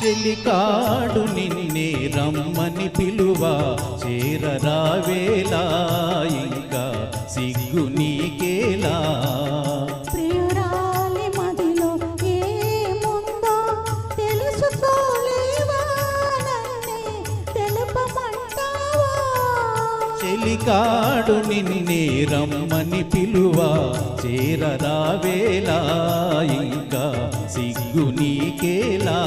చెలికాడు నిన్నే రమ్మని పిలువా చేరరావేలా ఇంకా సిగ్గు నీకేలా ప్రియురాలి మదిలో ఏముందో తెలుసుకోలేవా నన్నే తెలుపమంటావా చెలికాడు నిన్నే రమ్మని పిలువా చేరరావేలా ఇంకా సిగ్గు నీకేలా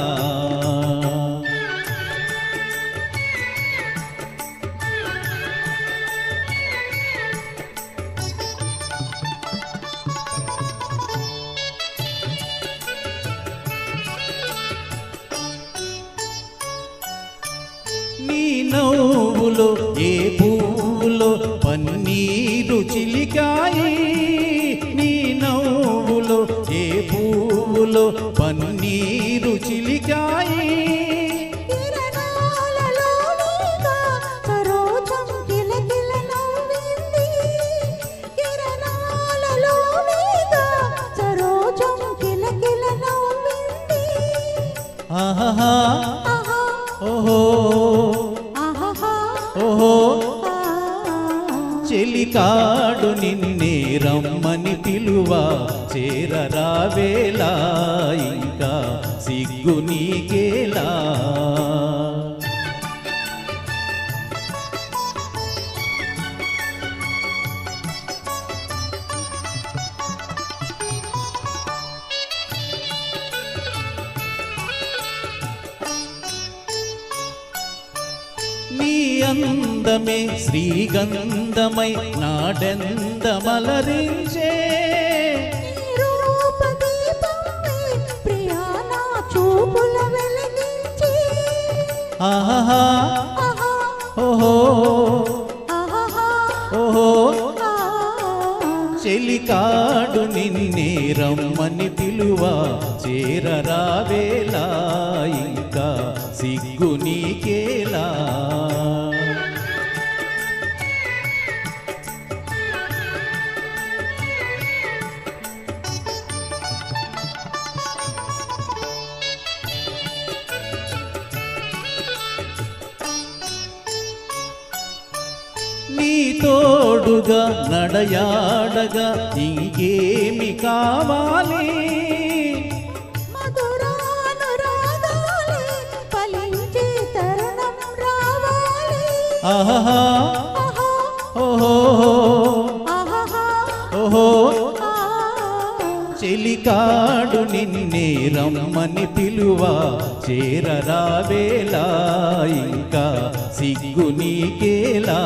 నీ నవ్వులో ఏ పువ్వులో పన్నీరు చిలికాయి నీ నవ్వులో ఏ పువ్వులో పన్నీరు చిలికాయి ఆహా ఓహో ఓహో చెలికాడు నిన్నే రమ్మని పిలువా చేరరావేలా ఇంకా సిగ్గు నీకేలా నీ అందమే శ్రీగంధమై నాడెందమలరించే ఆహా ఓహో ఓహో చెలికాడు నిన్నే రమ్మని పిలువా చేరరావేలా ఇంకా సిగ్గు నీకేలా నీ తోడుగా నడయాడగా ఇంకేమి కావాలి ఆహా ఓహో ఓహో చెలికాడు నిన్నే రమ్మని పిలువా చేరరావేలా ఇంకా సిగ్గు నీకేలా